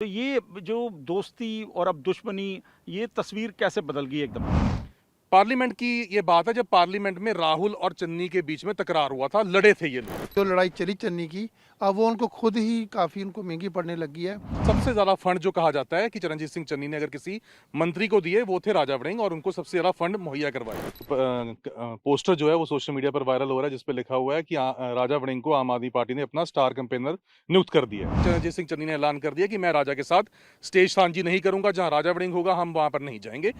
तो ये जो दोस्ती और अब दुश्मनी, ये तस्वीर कैसे बदल गई एकदम? पार्लियामेंट की ये बात है जब पार्लियामेंट में राहुल और चन्नी के बीच में तकरार हुआ था, लड़े थे ये लोग। जो लड़ाई चली चन्नी की, अब वो उनको खुद ही काफ़ी उनको महंगी पड़ने लगी है। सबसे ज्यादा फंड जो कहा जाता है कि चरणजीत सिंह चन्नी ने अगर किसी मंत्री को दिए वो थे राजा वड़िंग और उनको सबसे ज्यादा फंड मुहैया करवाए। पोस्टर जो है वो सोशल मीडिया पर वायरल हो रहा है जिसपे लिखा हुआ है कि राजा वड़िंग को आम आदमी पार्टी ने अपना स्टार कैंपेनर नियुक्त कर दिया है। चरणजीत सिंह चन्नी ने ऐलान कर दिया कि मैं राजा के साथ स्टेज साझी नहीं करूंगा, जहां राजा वड़िंग होगा हम वहां पर नहीं जाएंगे।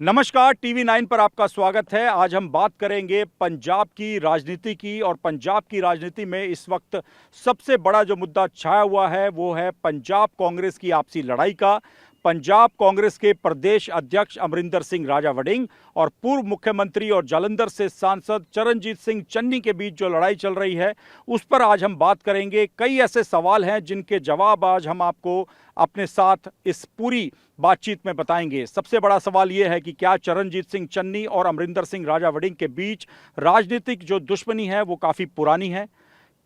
नमस्कार, टीवी 9 पर आपका स्वागत है। आज हम बात करेंगे पंजाब की राजनीति की, और पंजाब की राजनीति में इस वक्त सबसे बड़ा जो मुद्दा छाया हुआ है वो है पंजाब कांग्रेस की आपसी लड़ाई का। पंजाब कांग्रेस के प्रदेश अध्यक्ष अमरिंदर सिंह राजा वड़िंग और पूर्व मुख्यमंत्री और जालंधर से सांसद चरणजीत सिंह चन्नी के बीच जो लड़ाई चल रही है उस पर आज हम बात करेंगे। कई ऐसे सवाल हैं जिनके जवाब आज हम आपको अपने साथ इस पूरी बातचीत में बताएंगे। सबसे बड़ा सवाल यह है कि क्या चरणजीत सिंह चन्नी और अमरिंदर सिंह राजा वड़िंग के बीच राजनीतिक जो दुश्मनी है वो काफ़ी पुरानी है?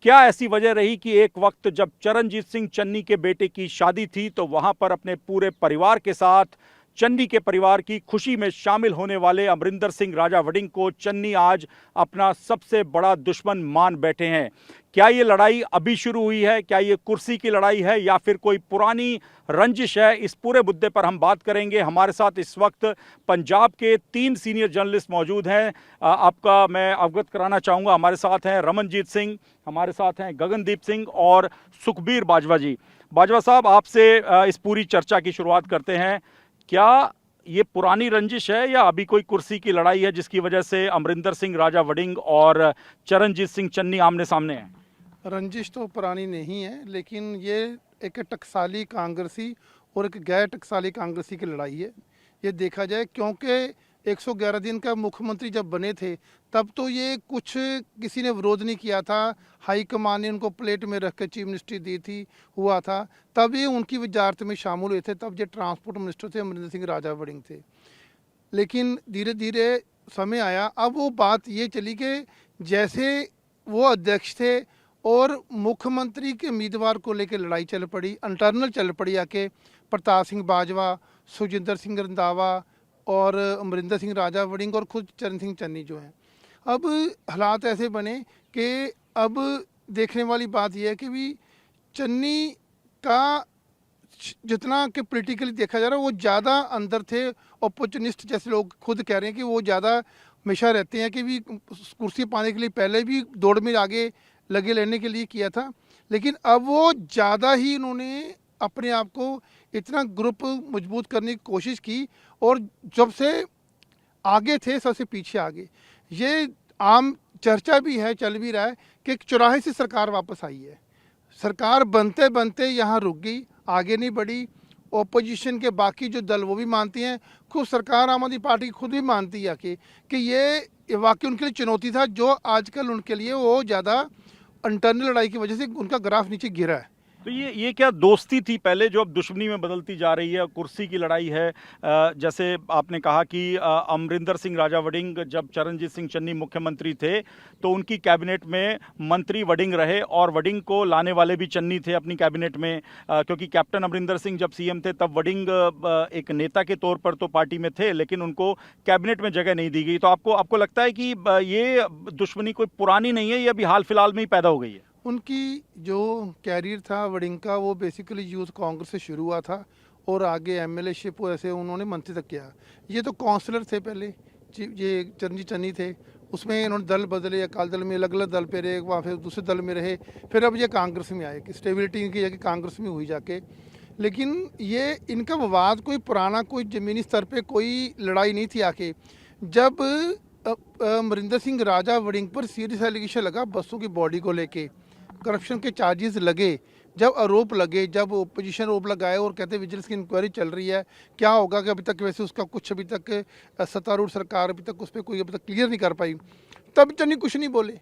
क्या ऐसी वजह रही कि एक वक्त जब चरणजीत सिंह चन्नी के बेटे की शादी थी तो वहां पर अपने पूरे परिवार के साथ चन्नी के परिवार की खुशी में शामिल होने वाले अमरिंदर सिंह राजा वड़िंग को चन्नी आज अपना सबसे बड़ा दुश्मन मान बैठे हैं? क्या ये लड़ाई अभी शुरू हुई है? क्या ये कुर्सी की लड़ाई है या फिर कोई पुरानी रंजिश है? इस पूरे मुद्दे पर हम बात करेंगे। हमारे साथ इस वक्त पंजाब के 3 सीनियर जर्नलिस्ट मौजूद हैं। आपका मैं अवगत कराना चाहूँगा, हमारे साथ हैं रमनजीत सिंह, हमारे साथ हैं गगनदीप सिंह और सुखबीर बाजवा जी। बाजवा साहब, आपसे इस पूरी चर्चा की शुरुआत करते हैं। क्या ये पुरानी रंजिश है या अभी कोई कुर्सी की लड़ाई है जिसकी वजह से अमरिंदर सिंह राजा वड़िंग और चरणजीत सिंह चन्नी आमने सामने हैं? रंजिश तो पुरानी नहीं है, लेकिन ये एक टकसाली कांग्रेसी और एक गैर टकसाली कांग्रेसी की लड़ाई है। ये देखा जाए, क्योंकि 111 दिन का मुख्यमंत्री जब बने थे तब तो ये कुछ किसी ने विरोध नहीं किया था। हाईकमान ने उनको प्लेट में रख के चीफ मिनिस्ट्री दी थी, हुआ था। तब ये उनकी वजारत में शामिल हुए थे। तब ये ट्रांसपोर्ट मिनिस्टर थे, अमरिंदर सिंह राजा वड़िंग थे। लेकिन धीरे धीरे समय आया, अब वो बात ये चली कि जैसे वो अध्यक्ष थे और मुख्यमंत्री के उम्मीदवार को लेकर लड़ाई चल पड़ी, इंटरनल चल पड़ी आके। प्रताप सिंह बाजवा, सुखजिंदर सिंह रंधावा और अमरिंदर सिंह राजा वड़िंग और खुद चरण सिंह चन्नी जो हैं, अब हालात ऐसे बने कि अब देखने वाली बात यह है कि भी चन्नी का जितना कि पॉलिटिकली देखा जा रहा है वो ज़्यादा अंदर थे। ऑपोर्चुनिस्ट जैसे लोग खुद कह रहे हैं कि वो ज़्यादा हमेशा रहते हैं कि भी कुर्सी पाने के लिए पहले भी दौड़ में आगे लगे लेने के लिए किया था। लेकिन अब वो ज़्यादा ही उन्होंने अपने आप को इतना ग्रुप मजबूत करने की कोशिश की और जब से आगे थे सबसे पीछे आ गए। ये आम चर्चा भी है, चल भी रहा है कि एक चौराहे से सरकार वापस आई है। सरकार बनते बनते यहाँ रुक गई, आगे नहीं बढ़ी। ओपोजिशन के बाकी जो दल वो भी मानती हैं, खुद सरकार आम आदमी पार्टी खुद भी मानती है कि ये वाकई उनके लिए चुनौती था, जो आजकल उनके लिए वो ज़्यादा इंटरनल लड़ाई की वजह से उनका ग्राफ नीचे गिरा है। तो ये क्या दोस्ती थी पहले जो अब दुश्मनी में बदलती जा रही है? कुर्सी की लड़ाई है। जैसे आपने कहा कि अमरिंदर सिंह राजा वड़िंग जब चरणजीत सिंह चन्नी मुख्यमंत्री थे तो उनकी कैबिनेट में मंत्री वड़िंग रहे और वड़िंग को लाने वाले भी चन्नी थे अपनी कैबिनेट में, क्योंकि कैप्टन अमरिंदर सिंह जब सीएम थे तब वड़िंग एक नेता के तौर पर तो पार्टी में थे लेकिन उनको कैबिनेट में जगह नहीं दी गई। तो आपको लगता है कि ये दुश्मनी कोई पुरानी नहीं है, ये अभी हाल फिलहाल में ही पैदा हो गई है? उनकी जो कैरियर था वड़िंग का, वो बेसिकली यूथ कांग्रेस से शुरू हुआ था और आगे एमएलएशिप ऐसे उन्होंने मंत्री तक किया। ये तो काउंसलर थे पहले, ये चरणजीत चन्नी थे, उसमें इन्होंने दल बदले, अकाली दल में अलग अलग दल पे रहे, वहाँ फिर दूसरे दल में रहे, फिर अब ये कांग्रेस में आए कि स्टेबिलिटी इनकी जगह कांग्रेस में हुई जाके। लेकिन ये इनका विवाद कोई पुराना, कोई ज़मीनी स्तर पर कोई लड़ाई नहीं थी। आके जब अमरिंदर सिंह राजा वड़िंग पर सीरियस एलिगेशन लगा, बसों की बॉडी को लेके करप्शन के चार्जेस लगे, जब आरोप लगे, जब ओपोजिशन आरोप लगाए और कहते विजिलेंस की इंक्वायरी चल रही है, क्या होगा कि अभी तक वैसे उसका कुछ अभी तक सत्तारूढ़ सरकार अभी तक उस पर कोई अभी तक क्लियर नहीं कर पाई, तब चन्नी कुछ नहीं बोले।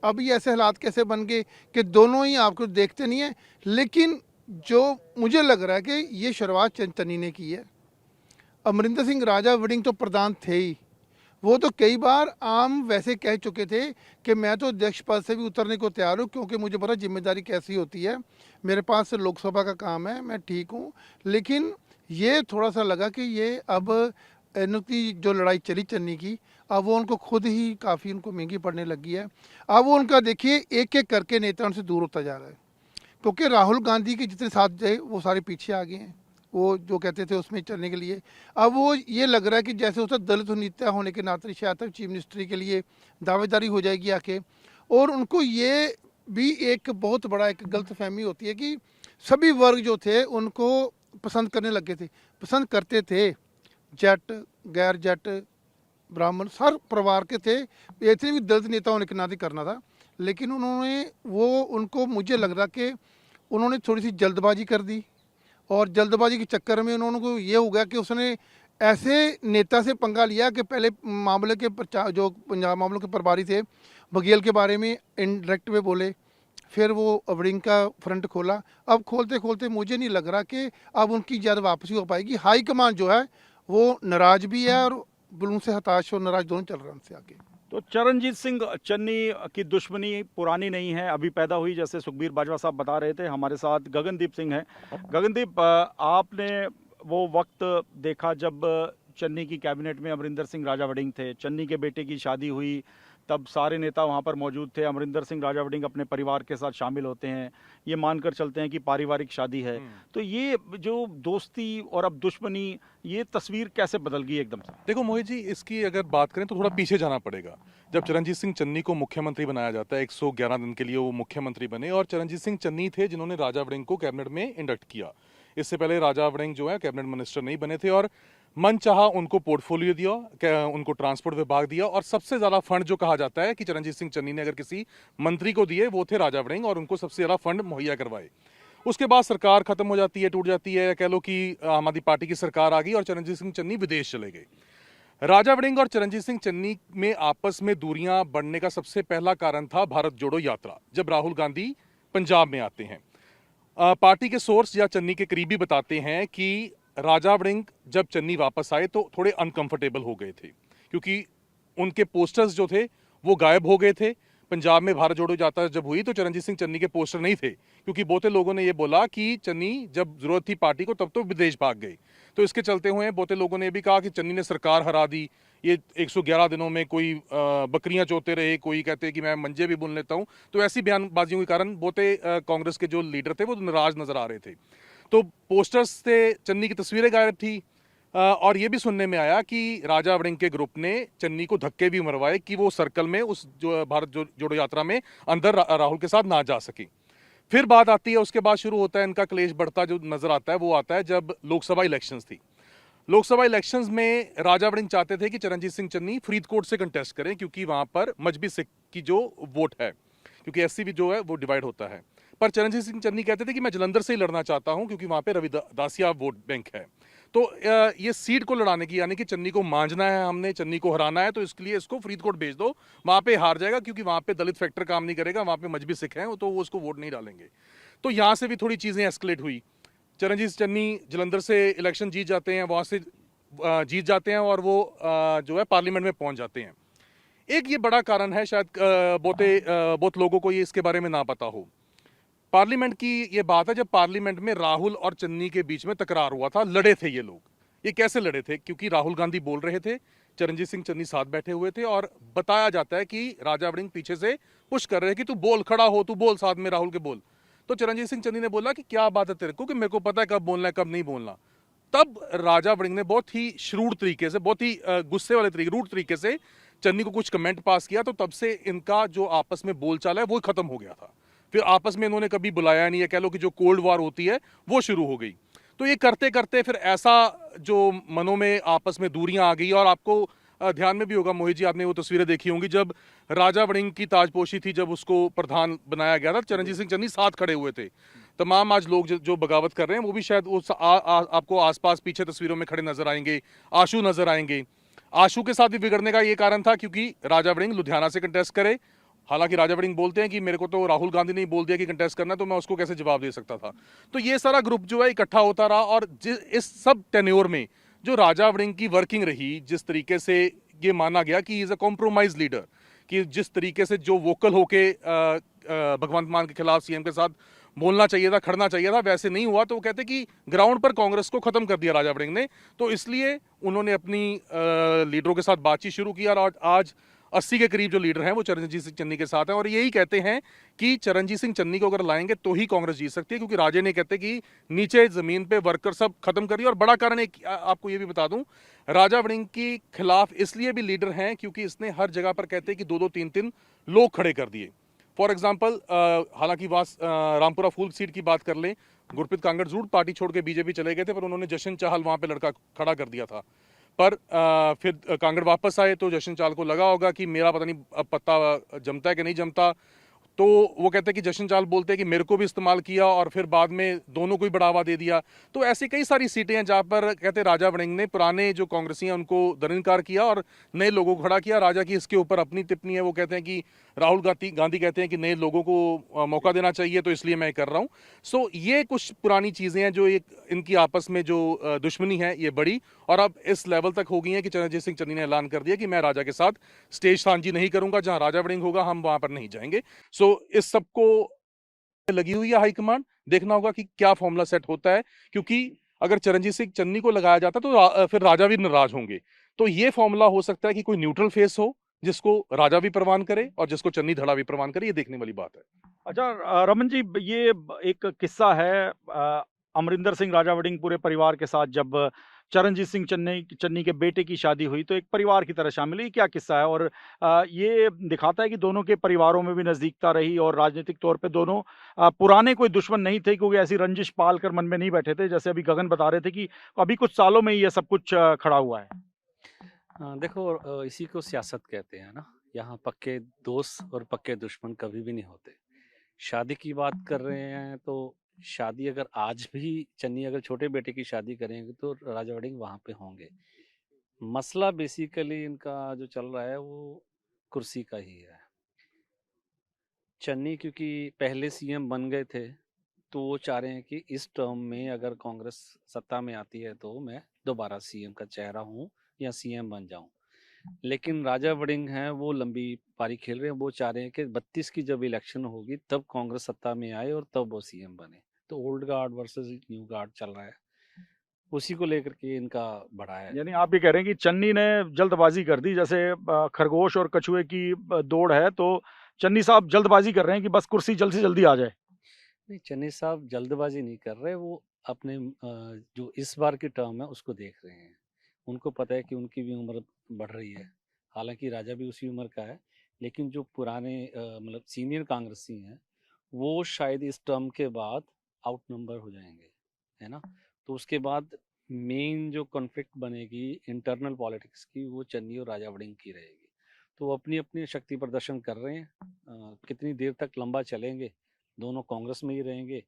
अभी ऐसे हालात कैसे बन गए कि दोनों ही आपको देखते नहीं है। लेकिन जो मुझे लग रहा है कि ये शुरुआत चन्नी ने की है। अमरिंदर सिंह राजा वड़िंग तो प्रधान थे ही, वो तो कई बार आम वैसे कह चुके थे कि मैं तो अध्यक्ष पद से भी उतरने को तैयार हूँ, क्योंकि मुझे पता जिम्मेदारी कैसी होती है, मेरे पास लोकसभा का काम है, मैं ठीक हूँ। लेकिन ये थोड़ा सा लगा कि ये अब इनकी जो लड़ाई चली चन्नी की, अब वो उनको खुद ही काफ़ी उनको महंगी पड़ने लगी है। अब वो उनका देखिए एक एक करके नेता उनसे दूर होता जा रहा है, क्योंकि राहुल गांधी के जितने साथ थे वो सारे पीछे आ गए हैं, वो जो कहते थे उसमें चलने के लिए। अब वो ये लग रहा है कि जैसे उसका दलित नेता होने के नाते शायद तक चीफ मिनिस्ट्री के लिए दावेदारी हो जाएगी आके। और उनको ये भी एक बहुत बड़ा एक गलत फहमी होती है कि सभी वर्ग जो थे उनको पसंद करने लगे थे, पसंद करते थे, जट गैर जट ब्राह्मण हर परिवार के थे, ऐसे भी दलित नेता होने के नाते करना था। लेकिन उन्होंने वो उनको मुझे लग रहा कि उन्होंने थोड़ी सी जल्दबाजी कर दी, और जल्दबाजी के चक्कर में उन्होंने को ये हो गया कि उसने ऐसे नेता से पंगा लिया कि पहले मामले के जो पंजाब मामलों के प्रभारी थे बघेल के बारे में इनडायरेक्ट में बोले, फिर वो अवरिंग का फ्रंट खोला। अब खोलते खोलते मुझे नहीं लग रहा कि अब उनकी ज़्यादा वापसी हो पाएगी। हाई कमान जो है वो नाराज भी है, और बुलूं से हताश और नाराज दोनों चल रहे हैं उनसे आगे। तो चरणजीत सिंह चन्नी की दुश्मनी पुरानी नहीं है, अभी पैदा हुई, जैसे सुखबीर बाजवा साहब बता रहे थे। हमारे साथ गगनदीप सिंह हैं। गगनदीप, आपने वो वक्त देखा जब चन्नी की कैबिनेट में अमरिंदर सिंह राजा वड़िंग थे, चन्नी के बेटे की शादी हुई, तब सारे नेता वहाँ पर मौजूद थे। अमरिंदर सिंह राजा वड़िंग अपने परिवार के साथ शामिल होते हैं, ये मानकर चलते हैं कि पारिवारिक शादी है। तो ये जो दोस्ती और अब दुश्मनी, ये तस्वीर कैसे बदल गई एकदम से? देखो मोहित जी, इसकी अगर बात करें तो थोड़ा पीछे जाना पड़ेगा। जब चरणजीत सिंह चन्नी को मुख्यमंत्री बनाया जाता है, 111 दिन के लिए वो मुख्यमंत्री बने, और चरणजीत सिंह चन्नी थे जिन्होंने राजा वड़िंग को कैबिनेट में इंडक्ट किया। इससे पहले राजा वड़िंग जो है कैबिनेट मिनिस्टर नहीं बने थे, और मन चाहा उनको पोर्टफोलियो दिया, उनको ट्रांसपोर्ट विभाग दिया, और सबसे ज्यादा फंड जो कहा जाता है कि चरणजीत सिंह चन्नी ने अगर किसी मंत्री को दिए वो थे राजा वड़िंग, और उनको सबसे ज्यादा फंड मुहैया करवाए। उसके बाद सरकार खत्म हो जाती है, टूट जाती है, कह लो कि आम आदमी पार्टी की सरकार आ गई और चरणजीत सिंह चन्नी विदेश चले गए। राजा वड़िंग और चरणजीत सिंह चन्नी में आपस में दूरियां बढ़ने का सबसे पहला कारण था भारत जोड़ो यात्रा, जब राहुल गांधी पंजाब में आते हैं। पार्टी के सोर्स या चन्नी के करीबी बताते हैं कि राजा वड़िंग जब चन्नी वापस आए तो थोड़े अनकंफर्टेबल हो गए थे, क्योंकि उनके पोस्टर्स जो थे वो गायब हो गए थे। पंजाब में भारत जोड़ो यात्रा जब हुई तो चरणजीत सिंह चन्नी के पोस्टर नहीं थे, क्योंकि बहुते लोगों ने ये बोला कि चन्नी जब जरूरत थी पार्टी को तब तो विदेश भाग गए। तो इसके चलते हुए बहुते लोगों ने भी कहा कि चन्नी ने सरकार हरा दी, ये 111 दिनों में कोई बकरियां चोते रहे, कोई कहते कि मैं मंजे भी बुन लेता हूं। तो ऐसी बयानबाजियों के कारण बहुते कांग्रेस के जो लीडर थे वो नाराज नजर आ रहे थे। तो पोस्टर्स से चन्नी की तस्वीरें गायब थी, और ये भी सुनने में आया कि राजा वड़िंग के ग्रुप ने चन्नी को धक्के भी मरवाए कि वो सर्कल में उस जो भारत जोड़ो यात्रा में अंदर राहुल के साथ ना जा सके। फिर बात आती है, उसके बाद शुरू होता है इनका क्लेश बढ़ता, जो नजर आता है वो आता है जब लोकसभा इलेक्शंस थी। लोकसभा इलेक्शंस में राजा वड़िंग चाहते थे कि चरणजीत सिंह चन्नी फरीदकोट से कंटेस्ट करें, क्योंकि वहां पर मजबी सिख की जो वोट है, क्योंकि एससी भी जो है वो डिवाइड होता है। पर चरणजीत सिंह चन्नी कहते थे कि मैं जलंधर से ही लड़ना चाहता हूं, क्योंकि वहां पे रविदासिया वोट बैंक है। तो ये सीट को लड़ाने की, यानी कि चन्नी को मांझना है, हमने चन्नी को हराना है, तो इसके लिए इसको फरीदकोट भेज दो, वहां पे हार जाएगा, क्योंकि वहां पे दलित फैक्टर काम नहीं करेगा, वहां पे मजबी सिख हैं तो वो उसको वोट नहीं डालेंगे। तो यहां से भी थोड़ी चीजें एस्केलेट हुई। चरणजीत चन्नी जलंधर से इलेक्शन जीत जाते हैं, वहां से जीत जाते हैं, और वो जो है पार्लियामेंट में पहुंच जाते हैं। एक ये बड़ा कारण है, शायद बहुत लोगों को ये इसके बारे में ना पता हो। पार्लियामेंट की ये बात है जब पार्लियामेंट में राहुल और चन्नी के बीच में तकरार हुआ था, लड़े थे ये लोग। ये कैसे लड़े थे? क्योंकि राहुल गांधी बोल रहे थे, चरणजीत सिंह चन्नी साथ बैठे हुए थे, और बताया जाता है कि राजा वड़िंग पीछे से पुश कर रहे हैं कि तू बोल, खड़ा हो, तू बोल, साथ में राहुल के बोल। तो चरणजीत सिंह चन्नी ने बोला कि क्या बात है तेरे को, कि मेरे को पता है कब बोलना है कब नहीं बोलना। तब राजा वड़िंग ने बहुत ही श्रूड तरीके से, बहुत ही गुस्से वाले तरीके, रूड तरीके से चन्नी को कुछ कमेंट पास किया। तो तब से इनका जो आपस में बोलचाल है वो खत्म हो गया था। फिर आपस में इन्होंने कभी बुलाया नहीं है, कह लो कि जो कोल्ड वॉर होती है वो शुरू हो गई। तो ये करते करते फिर ऐसा जो मनों में आपस में दूरियां आ गई। और आपको ध्यान में भी होगा मोहित जी, आपने वो तस्वीरें देखी होंगी जब राजा वड़िंग की ताजपोशी थी, जब उसको प्रधान बनाया गया था, चरणजीत सिंह चन्नी साथ खड़े हुए थे। तमाम आज लोग जो बगावत कर रहे हैं वो भी शायद आपको आसपास पीछे तस्वीरों में खड़े नजर आएंगे, आशू नजर आएंगे। आशू के साथ भी बिगड़ने का ये कारण था क्योंकि राजा वड़िंग लुधियाना से कंटेस्ट करे। हालांकि राजा वड़िंग बोलते हैं कि मेरे को तो राहुल गांधी ने बोल दिया कि कंटेस्ट करना, तो मैं उसको कैसे जवाब दे सकता था। तो ये सारा ग्रुप जो है इकट्ठा होता रहा, और इस सब टेन्योर में जो राजा वड़िंग की वर्किंग रही, जिस तरीके से ये माना गया कि इज अ कॉम्प्रोमाइज लीडर, कि जिस तरीके से जो वोकल होके भगवंत मान के खिलाफ सीएम के साथ बोलना चाहिए था, खड़ना चाहिए था, वैसे नहीं हुआ। तो वो कहते कि ग्राउंड पर कांग्रेस को खत्म कर दिया राजा वड़िंग ने, तो इसलिए उन्होंने अपनी लीडरों के साथ बातचीत शुरू की और आज 80 के करीब जो लीडर हैं वो चरणजीत सिंह चन्नी के साथ हैं और यही कहते हैं कि चरणजीत सिंह चन्नी को अगर लाएंगे तो ही कांग्रेस जीत सकती है, क्योंकि राजे ने कहते कि नीचे जमीन पे वर्कर सब खत्म करिए। और बड़ा कारण एक आपको ये भी बता दूं, राजा वड़िंग के खिलाफ इसलिए भी लीडर हैं क्योंकि इसने हर जगह पर कहते हैं कि 2-2 3-3 लोग खड़े कर दिए। फॉर एग्जाम्पल, हालांकि रामपुरा फूल सीट की बात कर लें, गुरप्रीत कांगड़ जरूर पार्टी छोड़ के बीजेपी चले गए थे, पर उन्होंने जशन चाहल वहां पे लड़का खड़ा कर दिया था। पर फिर कांगड़ वापस आए तो जशन चाहल को लगा होगा कि मेरा पता नहीं अब पत्ता जमता है कि नहीं जमता, तो वो कहते हैं कि जशन चाहल बोलते हैं कि मेरे को भी इस्तेमाल किया और फिर बाद में दोनों को ही बढ़ावा दे दिया। तो ऐसी कई सारी सीटें हैं जहां पर कहते हैं राजा वड़िंग ने पुराने जो कांग्रेसी हैं उनको दरकिनार किया और नए लोगों को खड़ा किया। राजा की इसके ऊपर अपनी टिप्पणी है, वो कहते हैं कि राहुल गांधी कहते हैं कि नए लोगों को मौका देना चाहिए, तो इसलिए मैं कर रहा हूं। सो ये कुछ पुरानी चीजें हैं जो एक इनकी आपस में जो दुश्मनी है ये बड़ी और अब इस लेवल तक हो गई है कि चरणजीत सिंह चन्नी ने ऐलान कर दिया कि मैं राजा के साथ स्टेज साझी नहीं करूंगा, जहां राजा वड़िंग होगा हम वहां पर नहीं जाएंगे। सो इस सबको लगी हुई है हाईकमांड, देखना होगा कि क्या फॉर्मूला सेट होता है, क्योंकि अगर चरणजीत सिंह चन्नी को लगाया जाता तो फिर राजा भी नाराज होंगे। तो ये फॉर्मूला हो सकता है कि कोई न्यूट्रल फेस हो जिसको राजा भी प्रवान करे और जिसको चन्नी धड़ा भी प्रवान करे, ये देखने वाली बात है। अच्छा, रमन जी, ये एक किस्सा है, अमरिंदर सिंह राजा वड़िंग पूरे परिवार के साथ जब चरणजीत सिंह चन्नी के बेटे की शादी हुई तो एक परिवार की तरह शामिल हुई, क्या किस्सा है? और ये दिखाता है कि दोनों के परिवारों में भी नजदीकता रही और राजनीतिक तौर पे दोनों पुराने कोई दुश्मन नहीं थे, क्योंकि ऐसी रंजिश पाल कर मन में नहीं बैठे थे, जैसे अभी गगन बता रहे थे कि अभी कुछ सालों में ही ये सब कुछ खड़ा हुआ है। देखो, इसी को सियासत कहते हैं ना। यहाँ पक्के दोस्त और पक्के दुश्मन कभी भी नहीं होते। शादी की बात कर रहे हैं तो शादी अगर आज भी चन्नी अगर छोटे बेटे की शादी करेंगे तो राजा वड़िंग वहां पे होंगे। मसला बेसिकली इनका जो चल रहा है वो कुर्सी का ही है। चन्नी क्योंकि पहले सीएम बन गए थे तो वो चाह रहे हैं कि इस टर्म में अगर कांग्रेस सत्ता में आती है तो मैं दोबारा सीएम का चेहरा हूँ या सीएम बन जाऊं। लेकिन राजा वड़िंग हैं वो लंबी पारी खेल रहे हैं, वो चाह रहे हैं कि 32 की जब इलेक्शन होगी तब कांग्रेस सत्ता में आए और तब वो सीएम बने। तो old guard versus new guard चल रहा है, उसी को लेकर के इनका बड़ा है। यानी आप ये कह रहे हैं कि चन्नी ने जल्दबाजी कर दी, जैसे खरगोश और कछुए की दौड़ है, तो चन्नी साहब जल्दबाजी कर रहे हैं कि बस कुर्सी जल्द से जल्दी आ जाए। नहीं, चन्नी साहब जल्दबाजी नहीं कर रहे, वो अपने जो इस बार की टर्म है उसको देख रहे हैं। उनको पता है कि उनकी भी उम्र बढ़ रही है, हालांकि राजा भी उसी उम्र का है, लेकिन जो पुराने मतलब सीनियर कांग्रेसी हैं वो शायद इस टर्म के बाद आउट नंबर हो जाएंगे, है ना। तो उसके बाद मेन जो कॉन्फ्लिक्ट बनेगी इंटरनल पॉलिटिक्स की वो चन्नी और राजा वड़िंग की रहेगी। तो वो अपनी अपनी शक्ति प्रदर्शन कर रहे हैं। कितनी देर तक लंबा चलेंगे, दोनों कांग्रेस में ही रहेंगे।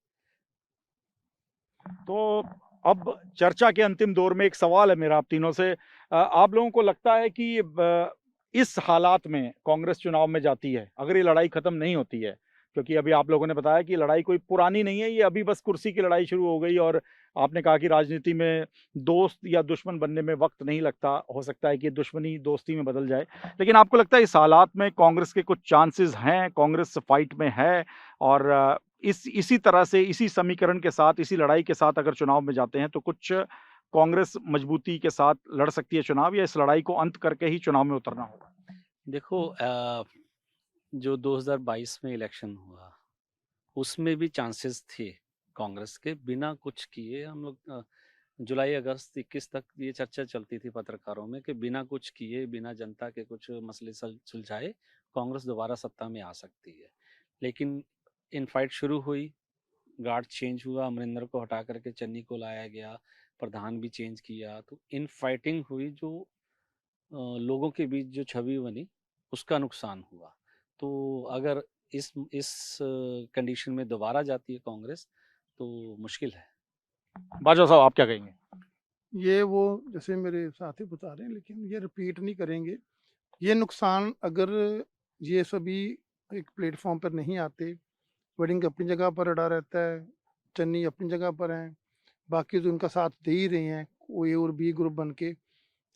तो अब चर्चा के अंतिम दौर में एक सवाल है मेरा आप तीनों से, आप लोगों को लगता है कि इस हालात में कांग्रेस चुनाव में जाती है अगर ये लड़ाई खत्म नहीं होती है? क्योंकि अभी आप लोगों ने बताया कि लड़ाई कोई पुरानी नहीं है, ये अभी बस कुर्सी की लड़ाई शुरू हो गई, और आपने कहा कि राजनीति में दोस्त या दुश्मन बनने में वक्त नहीं लगता, हो सकता है कि दुश्मनी दोस्ती में बदल जाए। लेकिन आपको लगता है इस हालात में कांग्रेस के कुछ चांसेस हैं, कांग्रेस फाइट में है, और इसी तरह से, इसी समीकरण के साथ, इसी लड़ाई के साथ अगर चुनाव में जाते हैं तो कुछ कांग्रेस मजबूती के साथ लड़ सकती है चुनाव, या इस लड़ाई को अंत करके ही चुनाव में उतरना होगा? देखो, जो 2022 में इलेक्शन हुआ उसमें भी चांसेस थे कांग्रेस के, बिना कुछ किए हम लोग जुलाई अगस्त 21 तक ये चर्चा चलती थी पत्रकारों में कि बिना कुछ किए, बिना जनता के कुछ मसले सुलझाए कांग्रेस दोबारा सत्ता में आ सकती है। लेकिन इन फाइट शुरू हुई, गार्ड चेंज हुआ, अमरिंदर को हटा करके चन्नी को लाया गया, प्रधान भी चेंज किया, तो इन फाइटिंग हुई, जो लोगों के बीच जो छवि बनी उसका नुकसान हुआ। तो अगर इस कंडीशन में दोबारा जाती है कांग्रेस तो मुश्किल है। बाजवा साहब, आप क्या कहेंगे? ये वो जैसे मेरे साथी बता रहे हैं, लेकिन ये रिपीट नहीं करेंगे। ये नुकसान अगर ये सभी एक प्लेटफॉर्म पर नहीं आते, वड़िंग अपनी जगह पर अड़ा रहता है, चन्नी अपनी जगह पर हैं, बाकी तो उनका साथ दे ही रहे हैं कोई और बी ग्रुप बन के,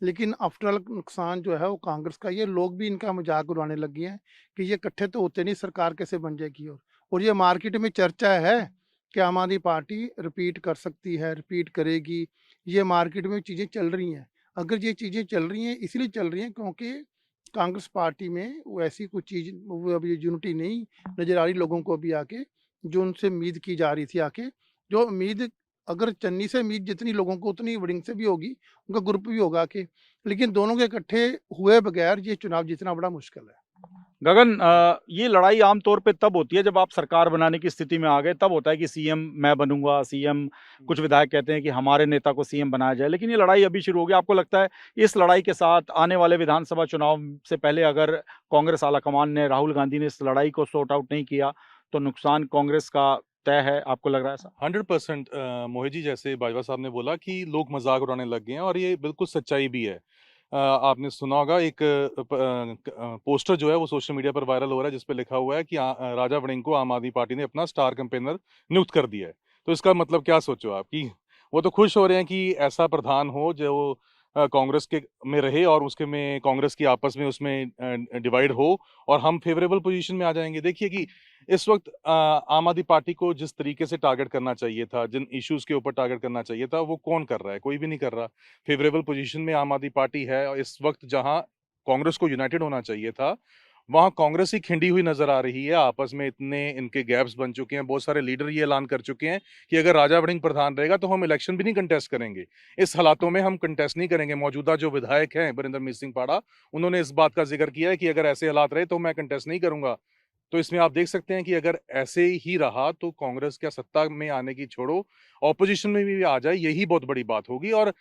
लेकिन आफ्टर ऑल नुकसान जो है वो कांग्रेस का। ये लोग भी इनका मजाक उड़ाने लग गए हैं कि ये इकट्ठे तो होते नहीं, सरकार कैसे बन जाएगी। और ये मार्केट में चर्चा है कि आम आदमी पार्टी रिपीट कर सकती है, रिपीट करेगी। ये मार्केट में चीज़ें चल रही हैं। अगर ये चीज़ें चल रही हैं इसलिए चल रही हैं क्योंकि कांग्रेस पार्टी में वो ऐसी कुछ चीज़, वो अभी यूनिटी नहीं नज़र आ रही लोगों को अभी आके, जो उनसे उम्मीद की जा रही थी आके। जो उम्मीद, अगर चन्नी से उम्मीद जितनी लोगों को उतनी वड़िंग से भी होगी, उनका ग्रुप भी होगा कि, लेकिन दोनों के इकट्ठे हुए बगैर ये चुनाव जीतना बड़ा मुश्किल है। गगन, ये लड़ाई आमतौर पे तब होती है जब आप सरकार बनाने की स्थिति में आ गए, तब होता है कि सीएम मैं बनूंगा, सीएम कुछ विधायक कहते हैं कि हमारे नेता को सीएम बनाया जाए, लेकिन ये लड़ाई अभी शुरू हो गई। आपको लगता है इस लड़ाई के साथ आने वाले विधानसभा चुनाव से पहले अगर कांग्रेस आलाकमान ने, राहुल गांधी ने इस लड़ाई को सॉर्ट आउट नहीं किया तो नुकसान कांग्रेस का तय है? आपको लग रहा है ऐसा? 100% मोहित जी, जैसे बाजवा साहब ने बोला कि लोग मजाक उड़ाने लग गए हैं और ये बिल्कुल सच्चाई भी है। आपने सुना होगा एक पोस्टर जो है वो सोशल मीडिया पर वायरल हो रहा है जिसपे लिखा हुआ है कि राजा वड़िंग को आम आदमी पार्टी ने अपना स्टार कैंपेनर नियुक्त कर दिया है। तो इसका मतलब क्या सोचो आप कि वो तो खुश हो रहे हैं कि ऐसा प्रधान हो जो कांग्रेस के में रहे और उसके में कांग्रेस की आपस में उसमें डिवाइड हो और हम फेवरेबल पोजीशन में आ जाएंगे। देखिए कि इस वक्त आम आदमी पार्टी को जिस तरीके से टारगेट करना चाहिए था, जिन इश्यूज के ऊपर टारगेट करना चाहिए था, वो कौन कर रहा है? कोई भी नहीं कर रहा। फेवरेबल पोजीशन में आम आदमी पार्टी है और इस वक्त जहां कांग्रेस को यूनाइटेड होना चाहिए था वहां कांग्रेस ही खिंडी हुई नजर आ रही है। आपस में इतने इनके गैप्स बन चुके हैं, बहुत सारे लीडर ये ऐलान कर चुके हैं कि अगर राजा वड़िंग प्रधान रहेगा तो हम इलेक्शन भी नहीं कंटेस्ट करेंगे। इस हालातों में हम कंटेस्ट नहीं करेंगे। मौजूदा जो विधायक हैं बरिंदरमीत सिंह पाड़ा, उन्होंने इस बात का जिक्र किया है कि अगर ऐसे हालात रहे तो मैं कंटेस्ट नहीं करूंगा। तो इसमें आप देख सकते हैं कि अगर ऐसे ही रहा तो कांग्रेस क्या सत्ता में आने की छोड़ो, ऑपोजिशन में भी आ जाए, यही बहुत बड़ी बात होगी। और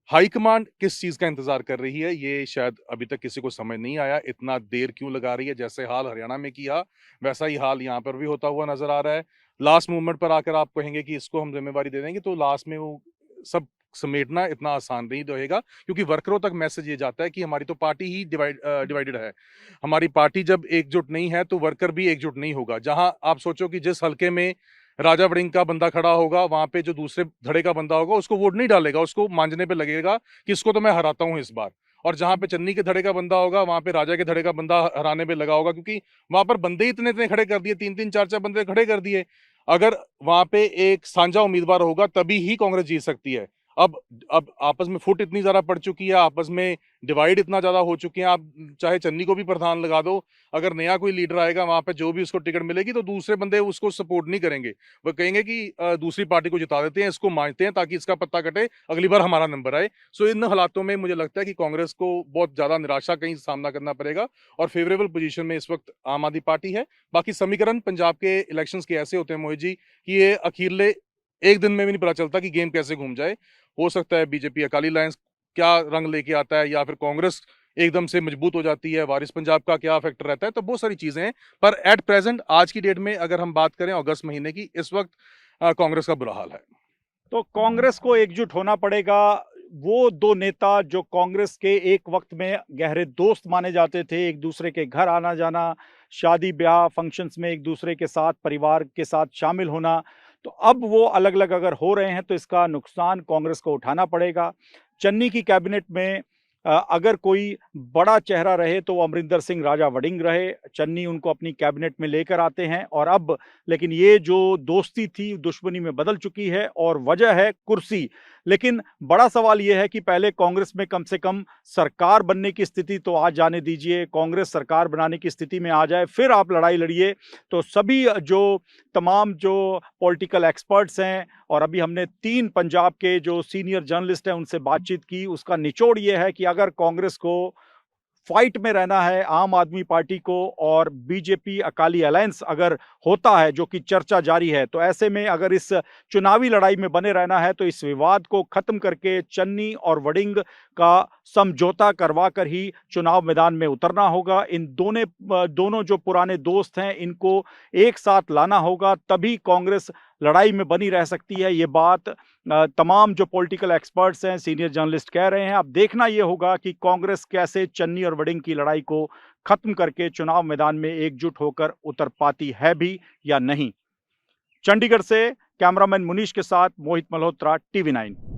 हाईकमांड किस चीज का इंतजार कर रही है ये शायद अभी तक किसी को समझ नहीं आया। इतना देर क्यों लगा रही है? जैसे हाल हरियाणा में किया वैसा ही हाल यहाँ पर भी होता हुआ नजर आ रहा है। लास्ट मोमेंट पर आकर आप कहेंगे कि इसको हम जिम्मेवारी दे देंगे, तो लास्ट में वो सब समेटना इतना आसान नहीं रहेगा, क्योंकि वर्करों तक मैसेज ये जाता है कि हमारी तो पार्टी ही डिवाइडेड है। हमारी पार्टी जब एकजुट नहीं है तो वर्कर भी एकजुट नहीं होगा। जहां आप सोचो कि जिस हल्के में राजा वड़िंग का बंदा खड़ा होगा वहां पे जो दूसरे धड़े का बंदा होगा उसको वोट नहीं डालेगा, उसको मांझने पे लगेगा कि इसको तो मैं हराता हूं इस बार। और जहां पे चन्नी के धड़े का बंदा होगा वहां पे राजा के धड़े का बंदा हराने पे लगा होगा, क्योंकि वहां पर बंदे इतने इतने खड़े कर दिए, 3-3 4-4 बंदे खड़े कर दिए। अगर वहां पे एक साझा उम्मीदवार होगा तभी ही कांग्रेस जीत सकती है। अब आपस में फुट इतनी ज्यादा पड़ चुकी है, आपस में डिवाइड इतना ज्यादा हो चुके हैं। आप चाहे चन्नी को भी प्रधान लगा दो, अगर नया कोई लीडर आएगा वहां पे जो भी उसको टिकट मिलेगी तो दूसरे बंदे उसको सपोर्ट नहीं करेंगे। वो कहेंगे कि दूसरी पार्टी को जिता देते हैं, इसको मानते हैं ताकि इसका पत्ता कटे, अगली बार हमारा नंबर आए। सो इन हालातों में मुझे लगता है कि कांग्रेस को बहुत ज्यादा निराशा कहीं सामना करना पड़ेगा और फेवरेबल पोजीशन में इस वक्त आम आदमी पार्टी है। बाकी समीकरण पंजाब के इलेक्शंस के ऐसे होते हैं मोहित जी कि ये अखीरले एक दिन में भी नहीं पता चलता कि गेम कैसे घूम जाए। हो सकता है बीजेपी अकाली अलायंस क्या रंग लेके आता है, या फिर कांग्रेस एकदम से मजबूत हो जाती है, वारिस पंजाब का क्या फैक्टर रहता है। तो बहुत सारी चीजें हैं, पर एट प्रेजेंट आज की डेट में अगर हम बात करें अगस्त महीने की, इस वक्त कांग्रेस का बुरा हाल है। तो कांग्रेस को एकजुट होना पड़ेगा। वो दो नेता जो कांग्रेस के एक वक्त में गहरे दोस्त माने जाते थे, एक दूसरे के घर आना जाना, शादी ब्याह फंक्शंस में एक दूसरे के साथ, परिवार के साथ शामिल होना, तो अब वो अलग अलग अगर हो रहे हैं तो इसका नुकसान कांग्रेस को उठाना पड़ेगा। चन्नी की कैबिनेट में अगर कोई बड़ा चेहरा रहे तो वो अमरिंदर सिंह राजा वड़िंग रहे। चन्नी उनको अपनी कैबिनेट में लेकर आते हैं और अब लेकिन ये जो दोस्ती थी दुश्मनी में बदल चुकी है और वजह है कुर्सी। लेकिन बड़ा सवाल ये है कि पहले कांग्रेस में कम से कम सरकार बनने की स्थिति तो आ जाने दीजिए, कांग्रेस सरकार बनाने की स्थिति में आ जाए, फिर आप लड़ाई लड़िए। तो सभी जो तमाम जो पॉलिटिकल एक्सपर्ट्स हैं और अभी हमने 3 पंजाब के जो सीनियर जर्नलिस्ट हैं उनसे बातचीत की, उसका निचोड़ ये है कि अगर कांग्रेस को फाइट में रहना है आम आदमी पार्टी को और बीजेपी अकाली अलायंस अगर होता है, जो कि चर्चा जारी है, तो ऐसे में अगर इस चुनावी लड़ाई में बने रहना है तो इस विवाद को खत्म करके चन्नी और वड़िंग का समझौता करवा कर ही चुनाव मैदान में उतरना होगा। इन दोनों जो पुराने दोस्त हैं इनको एक साथ लाना होगा, तभी कांग्रेस लड़ाई में बनी रह सकती है। ये बात तमाम जो पॉलिटिकल एक्सपर्ट्स हैं, सीनियर जर्नलिस्ट कह रहे हैं। अब देखना ये होगा कि कांग्रेस कैसे चन्नी और वड़िंग की लड़ाई को खत्म करके चुनाव मैदान में एकजुट होकर उतर पाती है भी या नहीं। चंडीगढ़ से कैमरामैन मुनीश के साथ मोहित मल्होत्रा, TV9।